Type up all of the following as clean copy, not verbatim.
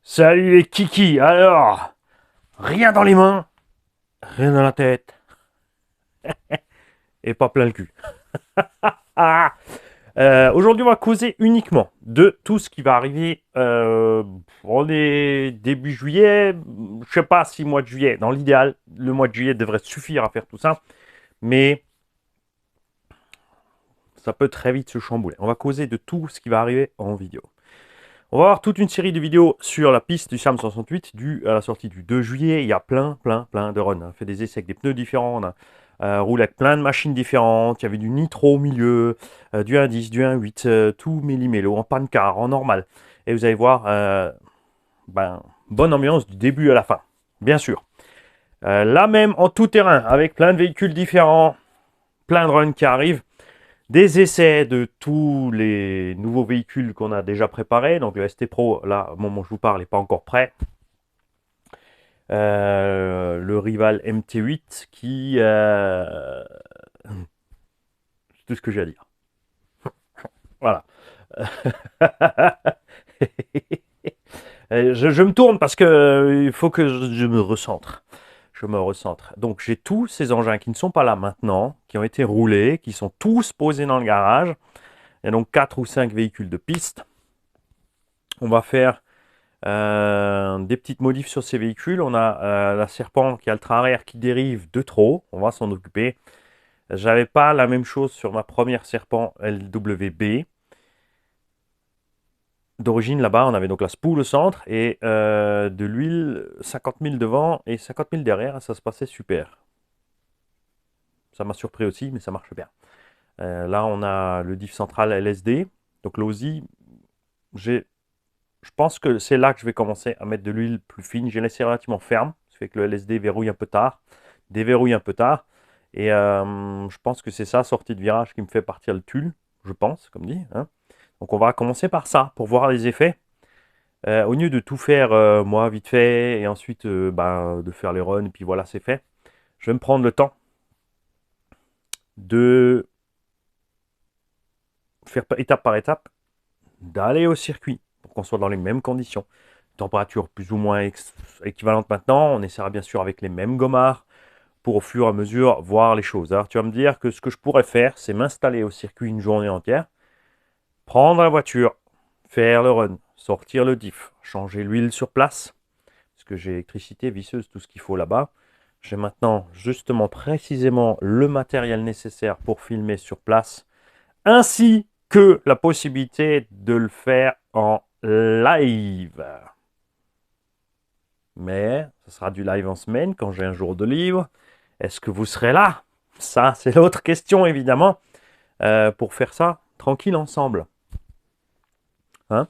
Salut les kikis, alors, rien dans les mains, rien dans la tête, et pas plein le cul. Ah. Aujourd'hui, on va causer uniquement de tout ce qui va arriver. On est début juillet, je sais pas si mois de juillet, dans l'idéal, le mois de juillet devrait suffire à faire tout ça, mais ça peut très vite se chambouler. On va causer de tout ce qui va arriver en vidéo. On va avoir toute une série de vidéos sur la piste du SAM 68 à la sortie du 2 juillet. Il y a plein de runs. On a fait des essais avec des pneus différents. On a roulé avec plein de machines différentes. Il y avait du nitro au milieu, du 1.10, du 1.8, tout méli-mélo, en panne-car, en normal. Et vous allez voir, bonne ambiance du début à la fin, bien sûr. Là même en tout terrain, avec plein de véhicules différents, plein de runs qui arrivent. Des essais de tous les nouveaux véhicules qu'on a déjà préparés. Donc le ST Pro, là, au moment où je vous parle, n'est pas encore prêt. Le rival MT8 qui... c'est tout ce que j'ai à dire. Voilà. Je me tourne parce que il faut que je me recentre. Je me recentre. Donc j'ai tous ces engins qui ne sont pas là maintenant, qui ont été roulés, qui sont tous posés dans le garage. Il y a donc 4 ou 5 véhicules de piste. On va faire des petites modifs sur ces véhicules. On a la Serpent qui a le train arrière qui dérive de trop. On va s'en occuper. J'avais pas la même chose sur ma première Serpent LWB. D'origine, là-bas, on avait donc la spoule au centre et de l'huile 50 000 devant et 50 000 derrière. Ça se passait super. Ça m'a surpris aussi, mais ça marche bien. Là, on a le diff central LSD. Donc l'OSI, je pense que c'est là que je vais commencer à mettre de l'huile plus fine. J'ai laissé relativement ferme, ce qui fait que le LSD verrouille un peu tard, déverrouille un peu tard. Et je pense que c'est ça, sortie de virage, qui me fait partir le tulle, je pense, comme dit. Hein. Donc on va commencer par ça, pour voir les effets. Au lieu de tout faire, moi, vite fait, et ensuite de faire les runs, et puis voilà, c'est fait. Je vais me prendre le temps de faire étape par étape, d'aller au circuit, pour qu'on soit dans les mêmes conditions. Température plus ou moins équivalente maintenant. On essaiera bien sûr avec les mêmes gommards pour au fur et à mesure voir les choses. Alors tu vas me dire que ce que je pourrais faire, c'est m'installer au circuit une journée entière, prendre la voiture, faire le run, sortir le diff, changer l'huile sur place, parce que j'ai électricité, visseuse, tout ce qu'il faut là-bas. J'ai maintenant justement précisément le matériel nécessaire pour filmer sur place, ainsi que la possibilité de le faire en live. Mais ce sera du live en semaine quand j'ai un jour de libre. Est-ce que vous serez là? Ça, c'est l'autre question, évidemment, pour faire ça tranquille ensemble. Hein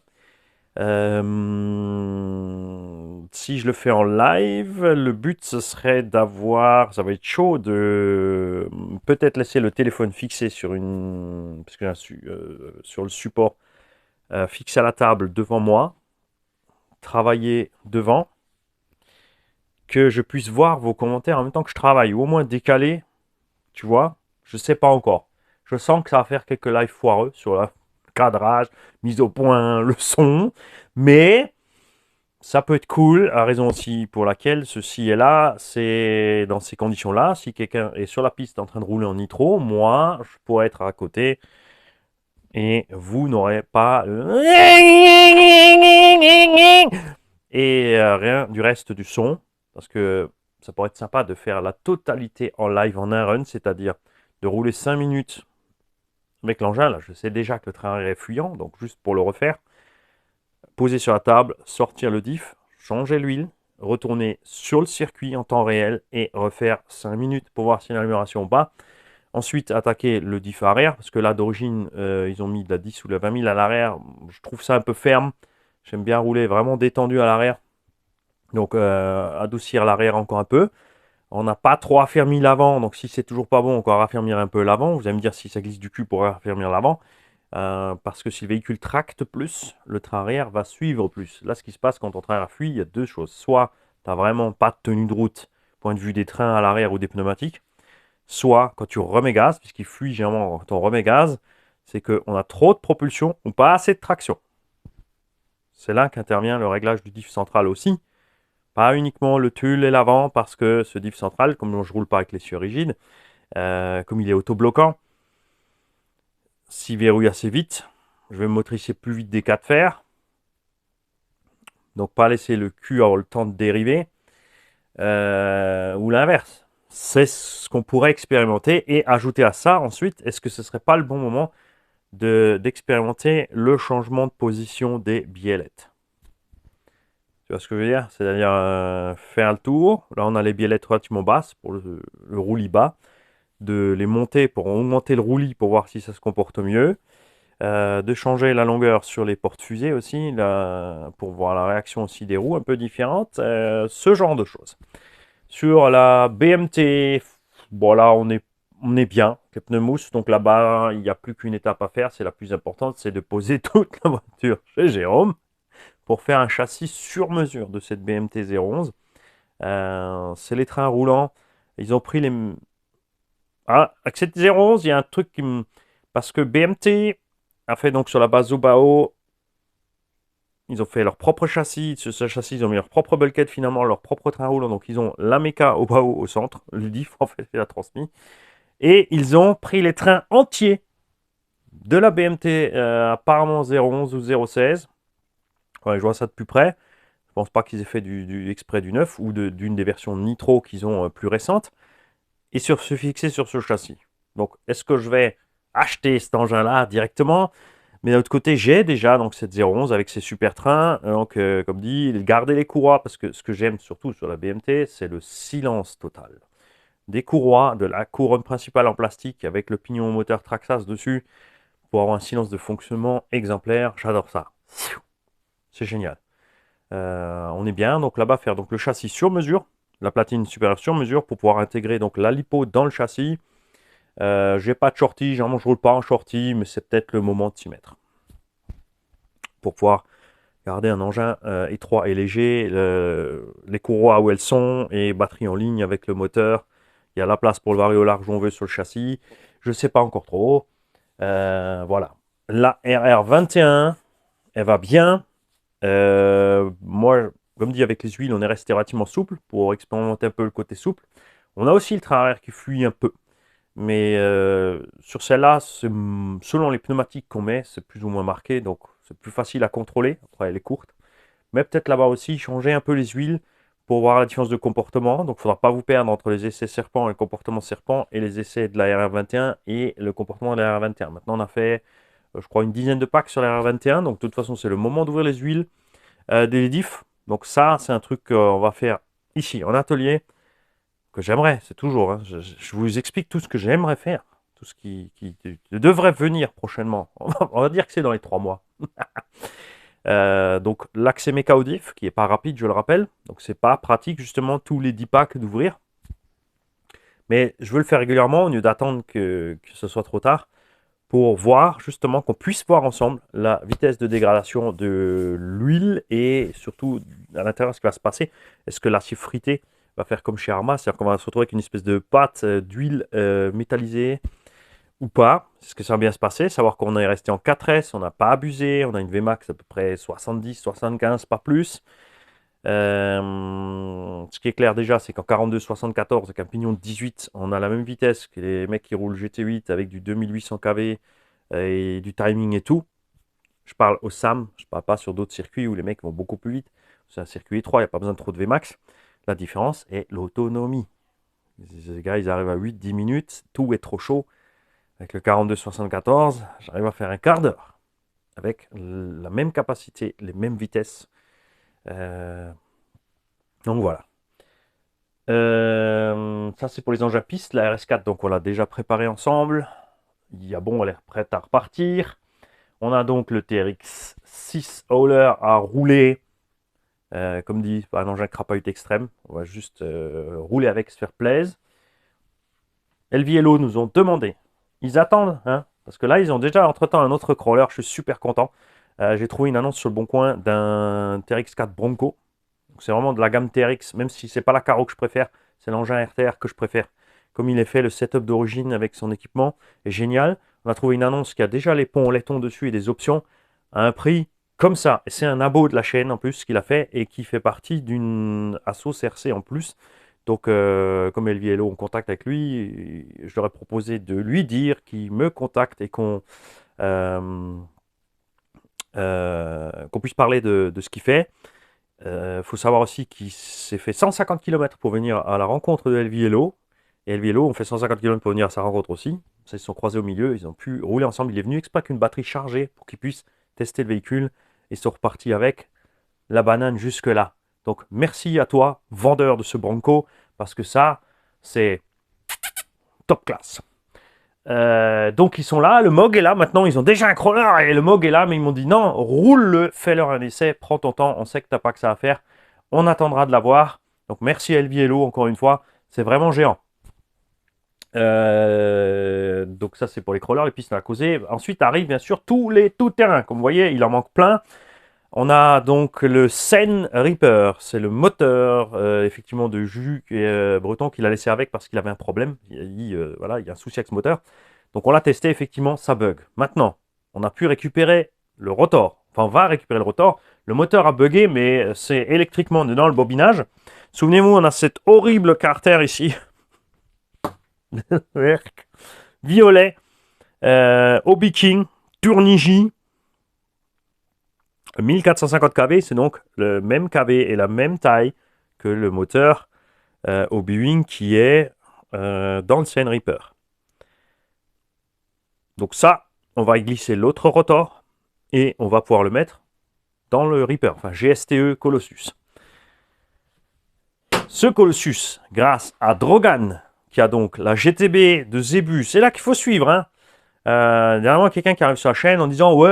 si je le fais en live, le but, ce serait d'avoir... Ça va être chaud de peut-être laisser le téléphone fixé sur une... Parce que sur le support, fixé à la table devant moi, travailler devant, que je puisse voir vos commentaires en même temps que je travaille, ou au moins décaler. Tu vois, je sais pas encore. Je sens que ça va faire quelques lives foireux sur le cadrage, mise au point, le son. Mais ça peut être cool. La raison aussi pour laquelle ceci est là, c'est dans ces conditions-là. Si quelqu'un est sur la piste en train de rouler en nitro, moi, je pourrais être à côté et vous n'aurez pas et rien du reste du son. Parce que ça pourrait être sympa de faire la totalité en live en un run, c'est-à-dire de rouler 5 minutes avec l'engin. Là, je sais déjà que le train est fuyant, donc juste pour le refaire, poser sur la table, sortir le diff, changer l'huile, retourner sur le circuit en temps réel et refaire 5 minutes pour voir s'il y a une amélioration ou pas. Ensuite, attaquer le diff arrière, parce que là, d'origine, ils ont mis de la 10 ou de la 20 000 à l'arrière. Je trouve ça un peu ferme. J'aime bien rouler vraiment détendu à l'arrière. Donc, adoucir l'arrière encore un peu. On n'a pas trop affermi l'avant, donc si c'est toujours pas bon, on va raffermir un peu l'avant. Vous allez me dire si ça glisse du cul pour raffermir l'avant. Parce que si le véhicule tracte plus, le train arrière va suivre plus. Là, ce qui se passe quand ton train fuit, il y a deux choses. Soit tu n'as vraiment pas de tenue de route, point de vue des trains à l'arrière ou des pneumatiques. Soit quand tu remets gaz, puisqu'il fuit généralement quand on remet gaz, c'est qu'on a trop de propulsion ou pas assez de traction. C'est là qu'intervient le réglage du diff central aussi. Pas uniquement le tulle et l'avant, parce que ce diff central, comme je roule pas avec l'essieu rigide, comme il est auto-bloquant, s'il verrouille assez vite, je vais me motrifier plus vite des cas de fer. Donc pas laisser le cul avoir le temps de dériver, ou l'inverse. C'est ce qu'on pourrait expérimenter et ajouter à ça ensuite, est-ce que ce serait pas le bon moment d'expérimenter le changement de position des biellettes? Tu vois ce que je veux dire? C'est-à-dire faire le tour. Là, on a les biellettes relativement basses pour le roulis bas. De les monter pour augmenter le roulis pour voir si ça se comporte mieux. De changer la longueur sur les portes-fusées aussi, là, pour voir la réaction aussi des roues un peu différentes. Ce genre de choses. Sur la BMT, bon là, on est bien. Les pneus mousse, donc là-bas, il n'y a plus qu'une étape à faire. C'est la plus importante, c'est de poser toute la voiture chez Jérôme pour faire un châssis sur mesure de cette BMT 011. C'est les trains roulants. Ils ont pris les... Ah, avec cette 011, il y a un truc qui me... Parce que BMT a fait donc sur la base Zubao, ils ont fait leur propre châssis. Sur ce châssis, ils ont mis leur propre bulkhead finalement, leur propre train roulant. Donc ils ont la méca Obao au centre. Le diff, en fait, il a transmis. Et ils ont pris les trains entiers de la BMT, apparemment 011 ou 016. Ouais, je vois ça de plus près. Je pense pas qu'ils aient fait du exprès du neuf ou d'une des versions Nitro qu'ils ont plus récentes. Et se fixer sur ce châssis. Donc, est-ce que je vais acheter cet engin-là directement? Mais d'un autre côté, j'ai déjà donc cette 011 avec ses super trains. Donc, comme dit, garder les courroies, parce que ce que j'aime surtout sur la BMT, c'est le silence total. Des courroies, de la couronne principale en plastique avec le pignon moteur Traxxas dessus, pour avoir un silence de fonctionnement exemplaire. J'adore ça. C'est génial. On est bien. Donc là-bas, faire donc le châssis sur mesure, la platine supérieure sur mesure pour pouvoir intégrer donc la lipo dans le châssis. J'ai pas de shorty, je roule pas en shorty, mais c'est peut-être le moment de s'y mettre. Pour pouvoir garder un engin étroit et léger, les courroies où elles sont, et batterie en ligne avec le moteur. Il y a la place pour le varier au large où on veut sur le châssis. Je sais pas encore trop. Voilà. La RR21, elle va bien. Moi, comme dit, avec les huiles, on est resté relativement souple pour expérimenter un peu le côté souple. On a aussi le train arrière qui fuit un peu. Mais sur celle-là, selon les pneumatiques qu'on met, c'est plus ou moins marqué. Donc, c'est plus facile à contrôler. Après, elle est courte. Mais peut-être là-bas aussi, changer un peu les huiles pour voir la différence de comportement. Donc, il ne faudra pas vous perdre entre les essais serpent et le comportement serpent et les essais de la RR21 et le comportement de la RR21. Maintenant, on a fait, je crois, une dizaine de packs sur la RR21. Donc, de toute façon, c'est le moment d'ouvrir les huiles des diffs. Donc, ça, c'est un truc qu'on va faire ici, en atelier, que j'aimerais. C'est toujours, hein, je vous explique tout ce que j'aimerais faire. Tout ce qui devrait venir prochainement. On va dire que c'est dans les 3 mois. Donc l'accès méca au diff, qui n'est pas rapide, je le rappelle. Donc c'est pas pratique justement tous les 10 packs d'ouvrir. Mais je veux le faire régulièrement au lieu d'attendre que ce soit trop tard. Pour voir justement qu'on puisse voir ensemble la vitesse de dégradation de l'huile et surtout à l'intérieur ce qui va se passer. Est-ce que l'acier frité va faire comme chez Arma, c'est-à-dire qu'on va se retrouver avec une espèce de pâte d'huile métallisée ou pas? Est-ce que ça va bien se passer? Savoir qu'on est resté en 4S, on n'a pas abusé, on a une Vmax à peu près 70, 75, pas plus. Ce qui est clair déjà, c'est qu'en 42-74, avec un pignon de 18, on a la même vitesse que les mecs qui roulent GT8 avec du 2800 kV et du timing et tout. Je parle au SAM, je parle pas sur d'autres circuits où les mecs vont beaucoup plus vite. C'est un circuit étroit, il n'y a pas besoin de trop de Vmax. La différence est l'autonomie. Les gars, ils arrivent à 8-10 minutes, tout est trop chaud. Avec le 42-74, j'arrive à faire un quart d'heure. Avec la même capacité, les mêmes vitesses. Donc voilà. Ça c'est pour les engins pistes. La RS4, donc on l'a déjà préparé ensemble. Il y a bon, elle est prête à repartir. On a donc le TRX 6 Hauler à rouler. Comme dit, pas un engin crapahute extrême. On va juste rouler avec, se faire plaisir. LVLO nous ont demandé. Ils attendent, hein, parce que là, ils ont déjà entre-temps un autre crawler. Je suis super content. J'ai trouvé une annonce sur le Bon Coin d'un TRX4 Bronco. C'est vraiment de la gamme TRX, même si c'est pas la Caro que je préfère, c'est l'engin RTR que je préfère. Comme il est fait, le setup d'origine avec son équipement est génial. On a trouvé une annonce qui a déjà les ponts en laiton dessus et des options à un prix comme ça. Et c'est un abo de la chaîne en plus qu'il a fait et qui fait partie d'une asso CRC en plus. Donc, comme Elvi Hello en contact avec lui, je leur ai proposé de lui dire qu'il me contacte et qu'on puisse parler de ce qu'il fait. Faut savoir aussi qu'il s'est fait 150 km pour venir à la rencontre de Elvi Hello. Et Elvi Hello ont fait 150 km pour venir à sa rencontre aussi. Ça, ils se sont croisés au milieu, ils ont pu rouler ensemble. Il est venu exprès avec une batterie chargée pour qu'ils puissent tester le véhicule. Et ils sont repartis avec la banane jusque-là. Donc, merci à toi, vendeur de ce Bronco, parce que ça, c'est top classe. Donc, ils sont là, le MOG est là. Maintenant, ils ont déjà un crawler et le MOG est là, mais ils m'ont dit non, roule-le, fais-leur un essai, prends ton temps. On sait que tu n'as pas que ça à faire. On attendra de l'avoir. Donc, merci Elvi Hello, encore une fois. C'est vraiment géant. Donc ça c'est pour les crawlers, les pistes à causer. Ensuite arrive bien sûr tous les tout-terrains. Comme vous voyez, il en manque plein. On a donc le Seine Reaper, c'est le moteur effectivement de jus breton qu'il a laissé avec parce qu'il avait un problème. Voilà, il y a un souci avec ce moteur. Donc on l'a testé, effectivement, ça bug. Maintenant, on a pu récupérer le rotor. Enfin, on va récupérer le rotor. Le moteur a bugué, mais c'est électriquement dans le bobinage. Souvenez-vous, on a cette horrible carter ici. Violet, Hobby King, Tournigi, 1450 kV, c'est donc le même kV et la même taille que le moteur Hobby Wing qui est dans le Seine Reaper. Donc ça, on va y glisser l'autre rotor et on va pouvoir le mettre dans le Reaper, enfin GSTE Colossus. Ce Colossus, grâce à Drogan, qui a donc la GTB de Zebus, c'est là qu'il faut suivre, hein. Dernièrement, quelqu'un qui arrive sur la chaîne en disant ouais,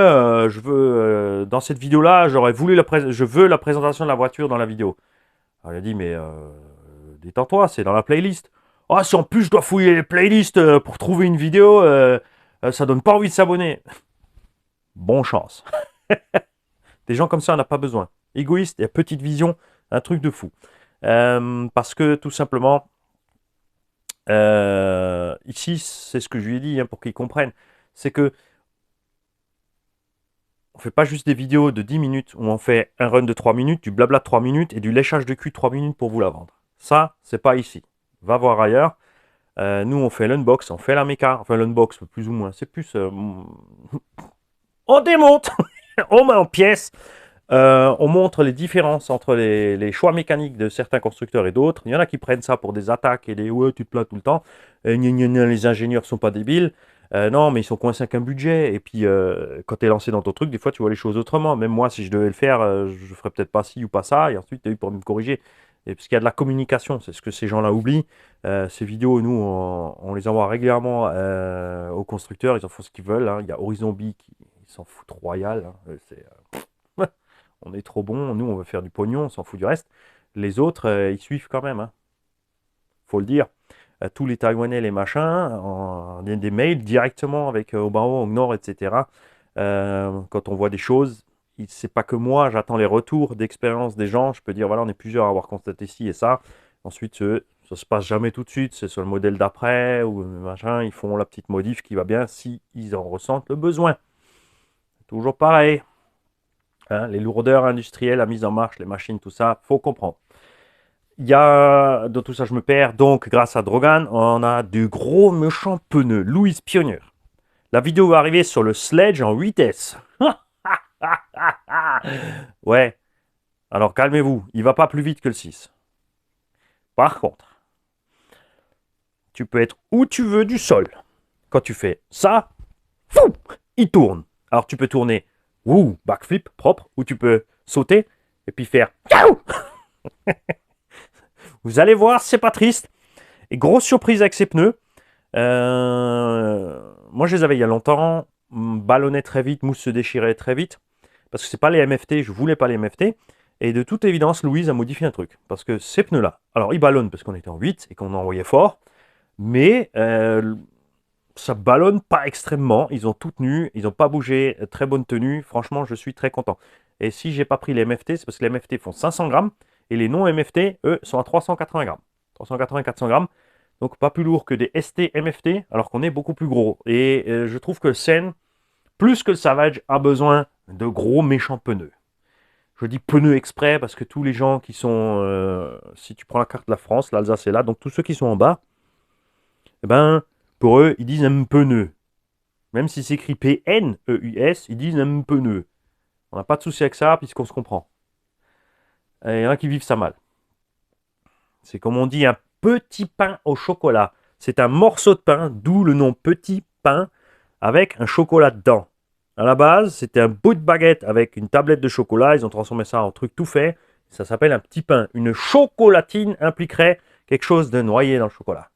je veux dans cette vidéo là, je veux la présentation de la voiture dans la vidéo. Alors, il a dit mais détends-toi, c'est dans la playlist. Ah, si en plus je dois fouiller les playlists pour trouver une vidéo, ça donne pas envie de s'abonner. Bon chance. Des gens comme ça, on n'a pas besoin. Égoïste et petite vision, un truc de fou. Parce que tout simplement, ici, c'est ce que je lui ai dit, hein, pour qu'ils comprennent, c'est que on fait pas juste des vidéos de 10 minutes où on fait un run de 3 minutes, du blabla de 3 minutes et du léchage de cul de 3 minutes pour vous la vendre. Ça, c'est pas ici. Va voir ailleurs. Nous, on fait l'unbox, on fait la méca, enfin l'unbox plus ou moins. C'est plus... on démonte, on met en pièces. On montre les différences entre les choix mécaniques de certains constructeurs et d'autres. Il y en a qui prennent ça pour des attaques et des ouais, tu te plains tout le temps. Les ingénieurs sont pas débiles. Non, mais ils sont coincés avec un budget. Et puis, quand tu es lancé dans ton truc, des fois, tu vois les choses autrement. Même moi, si je devais le faire, je ferais peut-être pas ci ou pas ça. Et ensuite, tu as eu pour me corriger. Et parce qu'il y a de la communication, c'est ce que ces gens-là oublient. Ces vidéos, nous, on les envoie régulièrement aux constructeurs. Ils en font ce qu'ils veulent, hein. Il y a Horizon B qui s'en fout royal. Hein. On est trop bon, nous on veut faire du pognon, on s'en fout du reste. Les autres, ils suivent quand même, hein. Faut le dire. Tous les Taïwanais, les machins, des mails directement avec Obao, Nord, etc. Quand on voit des choses, c'est pas que moi, j'attends les retours d'expérience des gens. Je peux dire, voilà, on est plusieurs à avoir constaté ci et ça. Ensuite, ça se passe jamais tout de suite, c'est sur le modèle d'après, ou machin, ils font la petite modif qui va bien si ils en ressentent le besoin. Toujours pareil. Hein, les lourdeurs industrielles, la mise en marche, les machines, tout ça, faut comprendre. Il y a, dans tout ça je me perds, donc grâce à Drogan, on a du gros méchant pneu, Louis Pionnier. La vidéo va arriver sur le Sledge en 8S. Ouais, alors calmez-vous, il va pas plus vite que le 6. Par contre, tu peux être où tu veux du sol. Quand tu fais ça, fou, il tourne. Alors tu peux tourner, backflip propre, ou tu peux sauter et puis faire Vous allez voir, c'est pas triste. Et grosse surprise avec ces pneus. Moi, je les avais il y a longtemps. Ballonnaient très vite, mousse se déchirait très vite. Parce que c'est pas les MFT, je voulais pas les MFT. Et de toute évidence, Louise a modifié un truc. Parce que ces pneus-là, alors ils ballonnent parce qu'on était en 8 et qu'on envoyait fort. Mais ça ballonne pas extrêmement. Ils ont tout tenu, ils n'ont pas bougé. Très bonne tenue. Franchement, je suis très content. Et si j'ai pas pris les MFT, c'est parce que les MFT font 500 grammes. Et les non-MFT, eux, sont à 380 grammes. 380-400 grammes. Donc pas plus lourd que des ST MFT, alors qu'on est beaucoup plus gros. Et je trouve que le Seine, plus que le Savage, a besoin de gros méchants pneus. Je dis pneus exprès parce que tous les gens qui sont, si tu prends la carte de la France, l'Alsace est là, donc tous ceux qui sont en bas, eh ben, pour eux, ils disent un pneu. Même si c'est écrit P-N-E-U-S, ils disent un pneu. On n'a pas de souci avec ça puisqu'on se comprend. Et il y en a qui vivent ça mal. C'est comme on dit un petit pain au chocolat. C'est un morceau de pain, d'où le nom petit pain avec un chocolat dedans. À la base, c'était un bout de baguette avec une tablette de chocolat. Ils ont transformé ça en truc tout fait. Ça s'appelle un petit pain. Une chocolatine impliquerait quelque chose de noyé dans le chocolat.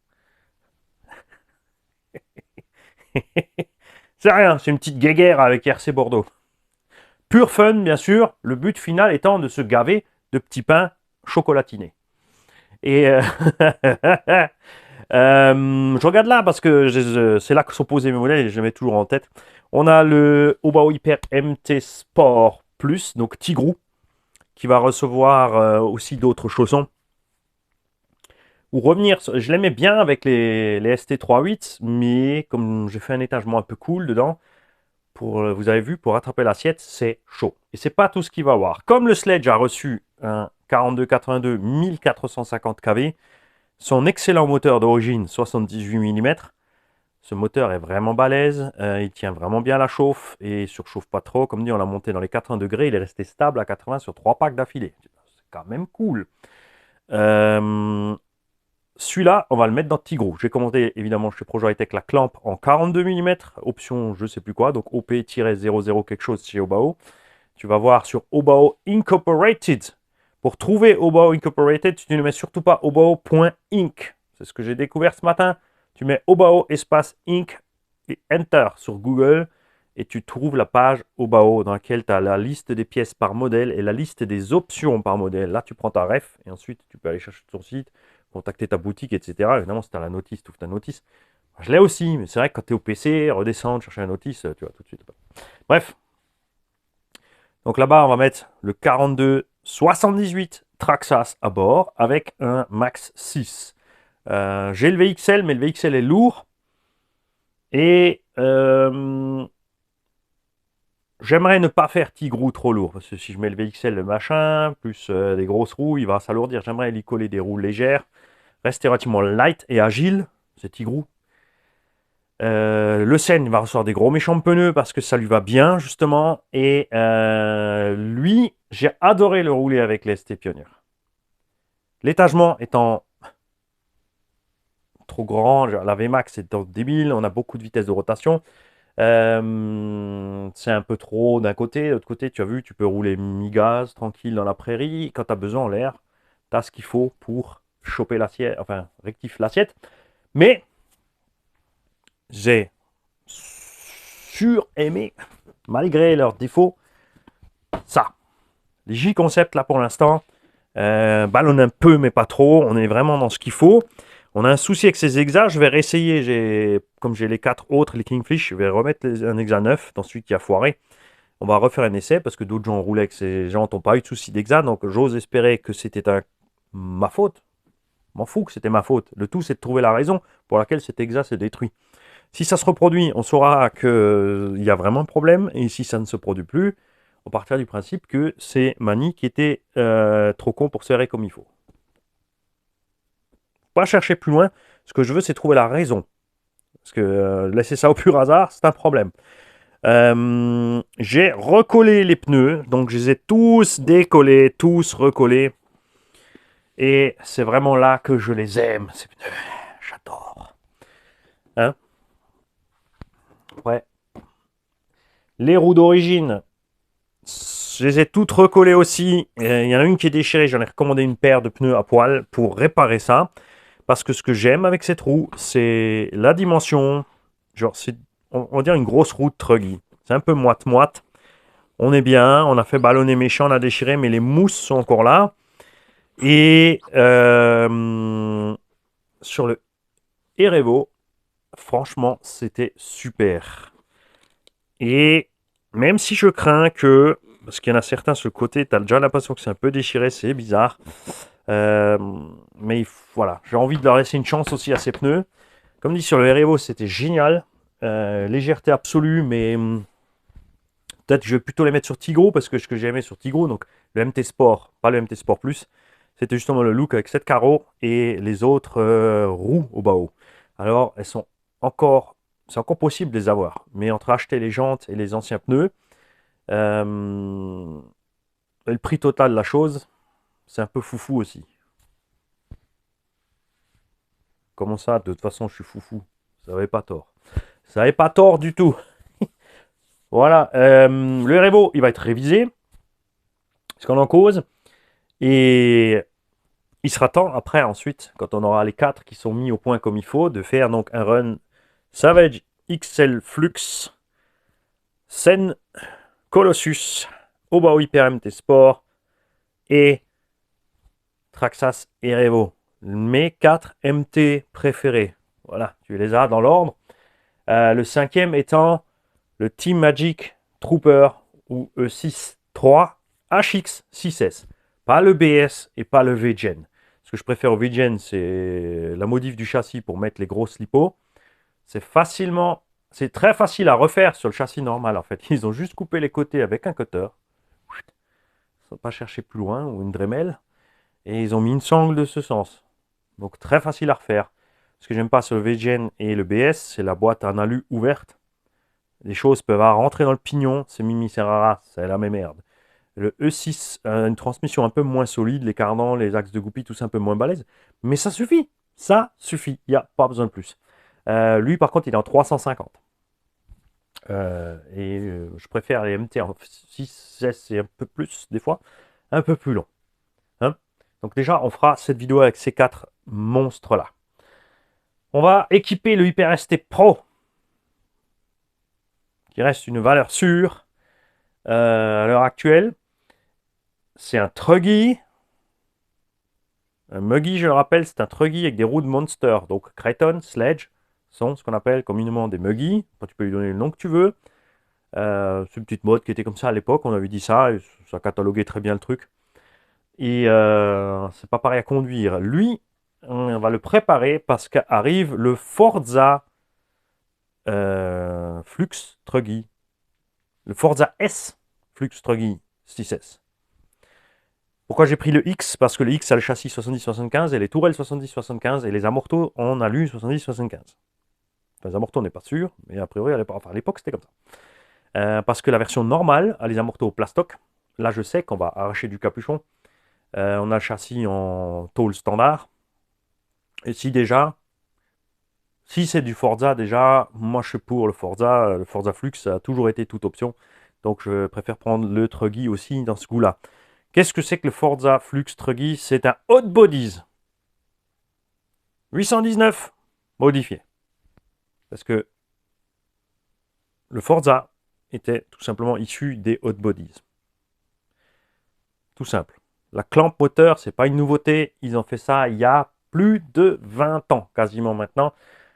C'est rien, c'est une petite guéguerre avec RC Bordeaux. Pur fun, bien sûr, le but final étant de se gaver de petits pains chocolatinés. Et je regarde là parce que c'est là que sont posés mes modèles et je les mets toujours en tête. On a le Obao Hyper MT Sport Plus, donc Tigrou, qui va recevoir aussi d'autres chaussons. Ou revenir, je l'aimais bien avec les ST38, mais comme j'ai fait un étagement un peu cool dedans, vous avez vu, pour attraper l'assiette, c'est chaud. Et c'est pas tout ce qu'il va avoir. Comme le Sledge a reçu un 42-82 1450 kV, son excellent moteur d'origine 78 mm, ce moteur est vraiment balèze, il tient vraiment bien la chauffe et surchauffe pas trop. Comme dit, on l'a monté dans les 80 degrés, il est resté stable à 80 sur 3 packs d'affilée. C'est quand même cool. Celui-là, on va le mettre dans Tigrou. J'ai commandé évidemment chez Projo High Tech la clamp en 42 mm, option je sais plus quoi, donc OP-00 quelque chose chez Obao. Tu vas voir sur Obao Incorporated. Pour trouver Obao Incorporated, tu ne mets surtout pas obao.inc. C'est ce que j'ai découvert ce matin. Tu mets Obao espace Inc. et Enter sur Google et tu trouves la page Obao dans laquelle tu as la liste des pièces par modèle et la liste des options par modèle. Là, tu prends ta ref et ensuite tu peux aller chercher sur ton site, contacter ta boutique, etc. Évidemment, si tu as la notice, tu ouvres ta notice. Je l'ai aussi, mais c'est vrai que quand tu es au PC, redescendre, chercher la notice, tu vois tout de suite. Bref. Donc là-bas, on va mettre le 42-78 Traxxas à bord avec un Max 6. J'ai le VXL, mais le VXL est lourd. Et j'aimerais ne pas faire Tigrou trop lourd. Parce que si je mets le VXL, le machin, plus des grosses roues, il va s'alourdir. J'aimerais lui coller des roues légères. Rester relativement light et agile. C'est Tigrou. Le Seine va recevoir des gros méchants pneus parce que ça lui va bien justement. Et lui, j'ai adoré le rouler avec les ST Pioneer. L'étagement étant trop grand, la VMAX étant débile, on a beaucoup de vitesse de rotation. C'est un peu trop d'un côté. De l'autre côté, tu as vu, tu peux rouler mi-gaz, tranquille dans la prairie. Quand tu as besoin en l'air, tu as ce qu'il faut pour choper l'assiette, enfin rectifier l'assiette. Mais j'ai sur-aimé, malgré leurs défauts, ça. Les J-Concept, là, pour l'instant, ballonnent un peu, mais pas trop. On est vraiment dans ce qu'il faut. On a un souci avec ces exas. Je vais réessayer, comme j'ai les 4 autres, les Kingfish, je vais remettre un exa 9 dans celui qui a foiré. On va refaire un essai, parce que d'autres gens roulaient avec ces gens n'ont pas eu de souci d'exa. Donc, j'ose espérer que c'était ma faute. M'en fous que c'était ma faute. Le tout, c'est de trouver la raison pour laquelle cet exa s'est détruit. Si ça se reproduit, on saura qu'il y a vraiment un problème. Et si ça ne se produit plus, on partira du principe que c'est Mani qui était trop con pour serrer comme il faut. Pas chercher plus loin. Ce que je veux, c'est trouver la raison. Parce que laisser ça au pur hasard, c'est un problème. J'ai recollé les pneus. Donc, je les ai tous décollés, tous recollés. Et c'est vraiment là que je les aime, ces pneus. J'adore. Hein? Ouais. Les roues d'origine, je les ai toutes recollées aussi. Il y en a une qui est déchirée. J'en ai recommandé une paire de pneus à poil pour réparer ça. Parce que ce que j'aime avec cette roue, c'est la dimension. Genre, on va dire une grosse roue de truggy. C'est un peu moite-moite. On est bien. On a fait ballonner méchant, on a déchiré, mais les mousses sont encore là. Et sur le Erevo, franchement, c'était super. Et même si je crains que, parce qu'il y en a certains sur le côté, tu as déjà l'impression que c'est un peu déchiré, c'est bizarre. Mais voilà, j'ai envie de leur laisser une chance aussi à ces pneus. Comme dit sur le Erevo, c'était génial. Légèreté absolue, mais Peut-être je vais plutôt les mettre sur Tigro, parce que ce que j'ai aimé sur Tigro, donc le MT Sport, pas le MT Sport Plus, c'était justement le look avec 7 carreaux et les autres roues au bas haut. Alors, elles sont encore, c'est encore possible de les avoir, mais entre acheter les jantes et les anciens pneus, le prix total de la chose, c'est un peu foufou aussi. Comment ça, de toute façon, je suis foufou? Ça n'avait pas tort. Ça n'avait pas tort du tout. Voilà, le Revo, il va être révisé, ce qu'on en cause, et il sera temps après, ensuite, quand on aura les 4 qui sont mis au point comme il faut, de faire donc un run Savage XL Flux, Sen, Colossus, Obao Hyper MT Sport et Traxxas et Revo. Mes 4 MT préférés. Voilà, tu les as dans l'ordre. Le 5e étant le Team Magic Trooper ou E6-3 HX6S. Pas le BS et pas le V-Gen. Ce que je préfère au V-Gen, c'est la modif du châssis pour mettre les grosses lipos. C'est très facile à refaire sur le châssis normal en fait. Ils ont juste coupé les côtés avec un cutter. Ils n'ont pas cherché plus loin ou une Dremel. Et ils ont mis une sangle de ce sens. Donc très facile à refaire. Ce que j'aime pas sur le V-Gen et le BS, c'est la boîte en alu ouverte. Les choses peuvent rentrer dans le pignon, c'est Mimi Serrara, c'est la même merde. Le E6 a une transmission un peu moins solide, les cardans, les axes de goupille, tout ça un peu moins balèze. Mais ça suffit, il n'y a pas besoin de plus. Lui par contre il est en 350. Je préfère les MT en 6, 16 et un peu plus des fois, un peu plus long. Hein. Donc déjà on fera cette vidéo avec ces 4 monstres là. On va équiper le Hyper ST Pro, qui reste une valeur sûre à l'heure actuelle. C'est un Truggy. Un Muggy, je le rappelle, c'est un Truggy avec des roues de Monster. Donc Creighton, Sledge sont ce qu'on appelle communément des Muggy. Tu peux lui donner le nom que tu veux. C'est une petite mode qui était comme ça à l'époque. On avait dit ça et ça cataloguait très bien le truc. Et c'est pas pareil à conduire. Lui, on va le préparer parce qu'arrive le Forza Flux Truggy. Le Forza S Flux Truggy 6S. Pourquoi j'ai pris le X? Parce que le X a le châssis 70-75 et les tourelles 70-75 et les amortos en alu 70-75. Enfin, les amortos on n'est pas sûr, mais a priori à l'époque c'était comme ça. Parce que la version normale a les amortos au plastoc. Là je sais qu'on va arracher du capuchon. On a le châssis en tôle standard. Et si c'est du Forza déjà, moi je suis pour le Forza. Le Forza Flux a toujours été toute option. Donc je préfère prendre le Truggy aussi dans ce goût-là. Qu'est-ce que c'est que le Forza Flux Truggy? C'est un Hot Bodies 819 modifié. Parce que le Forza était tout simplement issu des Hot Bodies. Tout simple. La clampe moteur, c'est pas une nouveauté. Ils ont fait ça il y a plus de 20 ans, quasiment maintenant.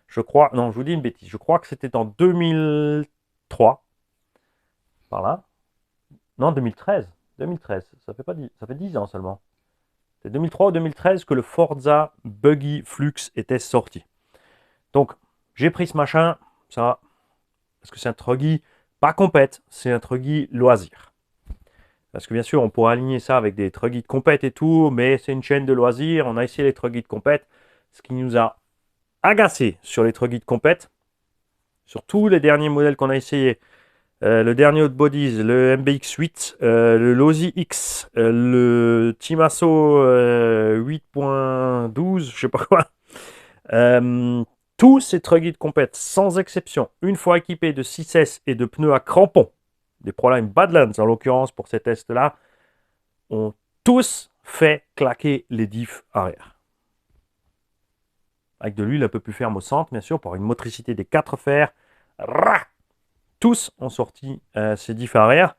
Je crois, non, je vous dis une bêtise. Je crois que c'était en 2003. Par là. Non, 2013. 2013. Ça fait 10 ans seulement. C'est 2003 ou 2013 que le Forza Buggy Flux était sorti. Donc, j'ai pris ce machin, ça, parce que c'est un Truggy pas compète, c'est un Truggy loisir. Parce que bien sûr, on pourrait aligner ça avec des Truggy de compète et tout, mais c'est une chaîne de loisirs. On a essayé les Truggy de compète. Ce qui nous a agacé sur les Truggy de compète, sur tous les derniers modèles qu'on a essayé, le dernier Hot Bodies, le MBX8, le Losi X, le Timasso 8.12, je sais pas quoi. Tous ces Truggy de compète, sans exception, une fois équipés de 6S et de pneus à crampons, des Proline Badlands en l'occurrence pour ces tests-là, ont tous fait claquer les diffs arrière. Avec de l'huile un peu plus ferme au centre, bien sûr, pour une motricité des 4 fers. Tous ont sorti ces diffs arrière.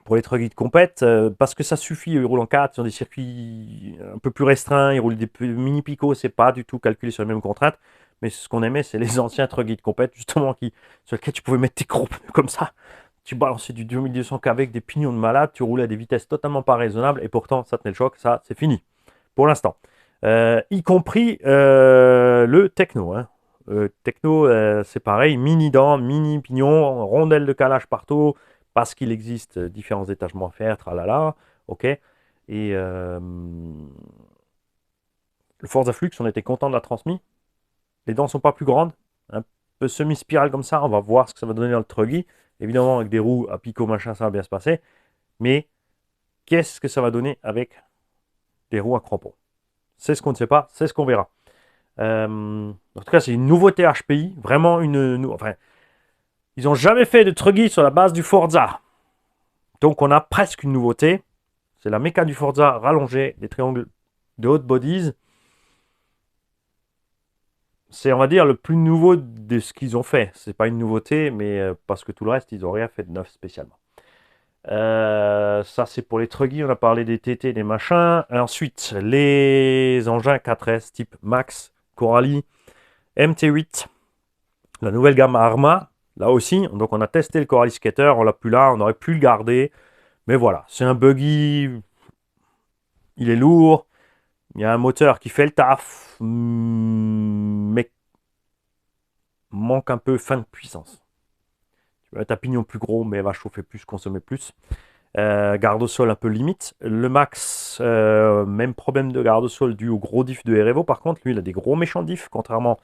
Pour les Truggy de compète, parce que ça suffit, ils roulent en 4 sur des circuits un peu plus restreints, ils roulent des mini picots, c'est pas du tout calculé sur les mêmes contraintes, mais ce qu'on aimait, c'est les anciens Truggy de compète, justement, sur lesquels tu pouvais mettre tes gros pneus comme ça, tu balançais du 2200 avec des pignons de malade, tu roulais à des vitesses totalement pas raisonnables, et pourtant, ça tenait le choc, ça, c'est fini, pour l'instant. Y compris le techno, hein. Techno, c'est pareil, mini dents, mini pignon, rondelle de calage partout, parce qu'il existe différents étagements à faire, tralala, ok. Et le Forza Flux, on était content de la transmis. Les dents sont pas plus grandes, un peu semi-spirale comme ça, on va voir ce que ça va donner dans le truggy. Évidemment, avec des roues à picot, machin, ça va bien se passer. Mais qu'est-ce que ça va donner avec des roues à crampons? C'est ce qu'on ne sait pas, c'est ce qu'on verra. En tout cas, c'est une nouveauté HPI, vraiment enfin, ils n'ont jamais fait de truggy sur la base du Forza. Donc on a presque une nouveauté. C'est la méca du Forza rallongée, des triangles de hot bodies. C'est, on va dire, le plus nouveau de ce qu'ils ont fait. C'est pas une nouveauté, mais parce que tout le reste, ils n'ont rien fait de neuf spécialement. Ça, c'est pour les truggy. On a parlé des TT, des machins. Et ensuite, les engins 4S type Max, Coralie, MT8, la nouvelle gamme Arma. Là aussi, donc on a testé le Coralie Skater, on l'a plus là, on aurait pu le garder. Mais voilà, c'est un buggy, il est lourd, il y a un moteur qui fait le taf, mais manque un peu fin de puissance. Tu vas mettre un pignon plus gros, mais elle va chauffer plus, consommer plus. Garde au sol un peu limite. Le Max, même problème de garde au sol dû au gros diff de Erevo. Par contre, lui, il a des gros méchants diffs, contrairement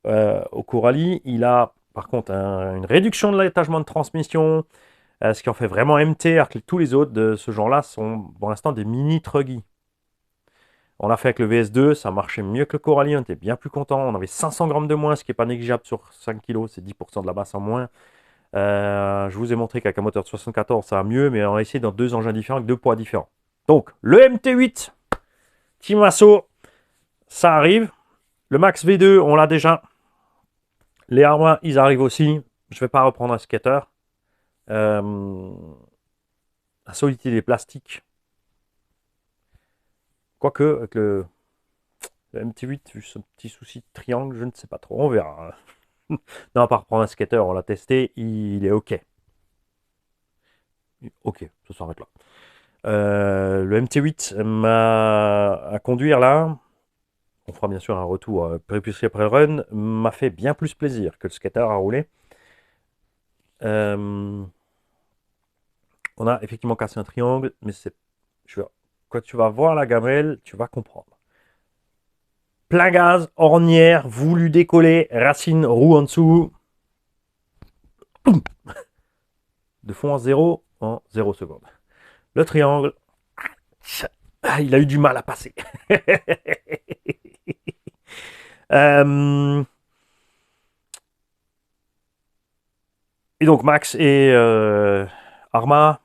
au Coralie. Il a, par contre, une réduction de l'étagement de transmission, ce qui en fait vraiment MT, alors que tous les autres de ce genre-là sont pour l'instant des mini truggy. On l'a fait avec le VS2, ça marchait mieux que le Coralie, on était bien plus content. On avait 500 grammes de moins, ce qui n'est pas négligeable sur 5 kg, c'est 10% de la masse en moins. Je vous ai montré qu'avec un moteur de 74, ça va mieux, mais on a essayé dans deux engins différents, avec deux poids différents. Donc, le MT8, Team Asso, ça arrive. Le Max V2, on l'a déjà. Les Arma, ils arrivent aussi. Je ne vais pas reprendre un skater. La solidité des plastiques. Quoique, avec le MT8, vu ce petit souci de triangle, je ne sais pas trop. On verra. Non, à part reprendre un skater, on l'a testé. Il est OK. OK, ça s'arrête là. Le MT8 à conduire là, on fera bien sûr un retour prépulsé après le run, m'a fait bien plus plaisir que le skater à rouler. On a effectivement cassé un triangle, mais quand tu vas voir la gamelle, tu vas comprendre. Plein gaz, ornière, voulu décoller, racine, roue en dessous. De fond en 0 secondes. Le triangle, il a eu du mal à passer. Et donc Max et Arma,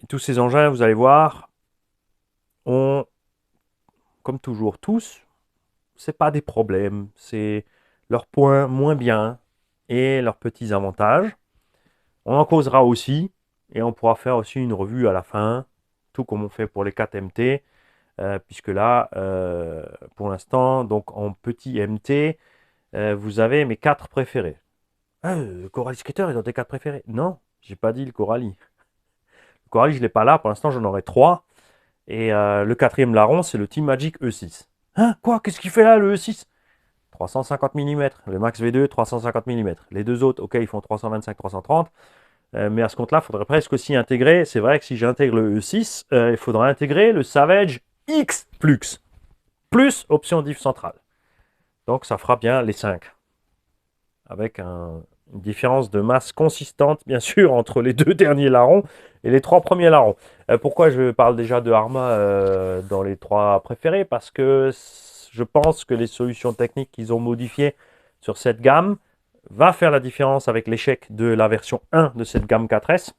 et tous ces engins, vous allez voir, ont, comme toujours, tous, c'est pas des problèmes, c'est leurs points moins bien et leurs petits avantages. On en causera aussi, et on pourra faire aussi une revue à la fin, tout comme on fait pour les 4 MT, puisque là, pour l'instant, donc en petit MT, vous avez mes 4 préférés. Ah, le Coralie Skater est dans tes 4 préférés? Non, j'ai pas dit le Coralie. Le Coralie, je l'ai pas là, pour l'instant j'en aurai 3. Et le quatrième larron, c'est le Team Magic E6. Hein? Quoi? Qu'est-ce qu'il fait là, le E6? 350 mm. Le Max V2, 350 mm. Les deux autres, ok, ils font 325, 330. Mais à ce compte-là, il faudrait presque aussi intégrer, c'est vrai que si j'intègre le E6, il faudrait intégrer le Savage X Flux, plus option diff centrale. Donc ça fera bien les 5. Avec une différence de masse consistante, bien sûr, entre les deux derniers larrons et les 3 premiers larrons. Pourquoi je parle déjà de Arma dans les 3 préférés? Parce que je pense que les solutions techniques qu'ils ont modifiées sur cette gamme va faire la différence avec l'échec de la version 1 de cette gamme 4S.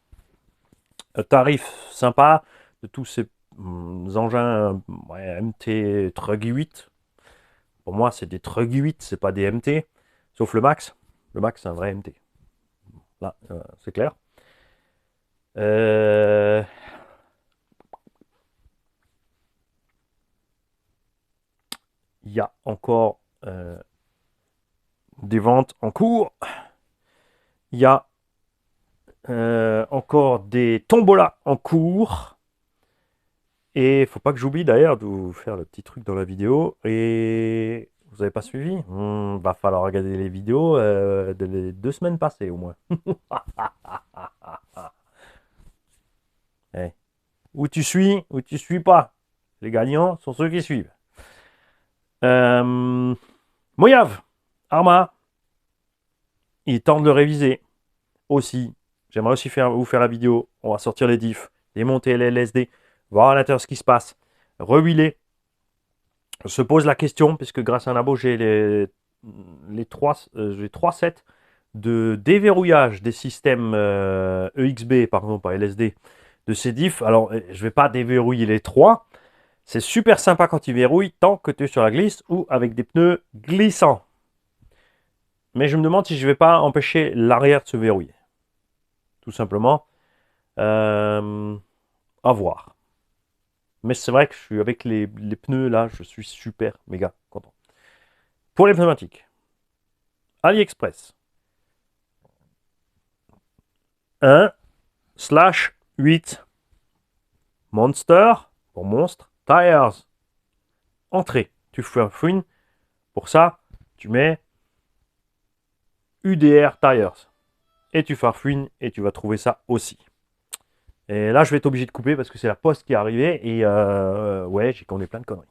Tarif sympa de tous ces engins MT Truggy 8. Pour moi, c'est des Truggy 8, c'est pas des MT, sauf le Max. Le Max, c'est un vrai MT. Là, c'est clair. Il y a encore des ventes en cours. Il y a encore des tombolas en cours. Et il ne faut pas que j'oublie d'ailleurs de vous faire le petit truc dans la vidéo. Et Vous n'avez pas suivi? Va falloir regarder les vidéos les 2 semaines passées au moins. Eh, Ou tu suis, ou tu suis pas. Les gagnants sont ceux qui suivent. Mojave, Arma, il est temps de le réviser aussi. J'aimerais aussi vous faire la vidéo. On va sortir les diffs, démonter les LSD, voir à l'intérieur ce qui se passe, rehuiler. Se pose la question, puisque grâce à Nabo, j'ai les 3 sets de déverrouillage des systèmes EXB, pardon, pas LSD, de ces diffs. Alors, je ne vais pas déverrouiller les 3. C'est super sympa quand ils verrouillent, tant que tu es sur la glisse ou avec des pneus glissants. Mais je me demande si je ne vais pas empêcher l'arrière de se verrouiller. Tout simplement. À voir. Mais c'est vrai que je suis avec les pneus là, je suis super méga content. Pour les pneumatiques, AliExpress 1/8 Monster pour monstre Tires. Entrée, tu fouines. Pour ça, tu mets UDR Tires. Et tu farfouines et tu vas trouver ça aussi. Et là, je vais être obligé de couper parce que c'est la poste qui est arrivée et ouais, j'ai connu plein de conneries.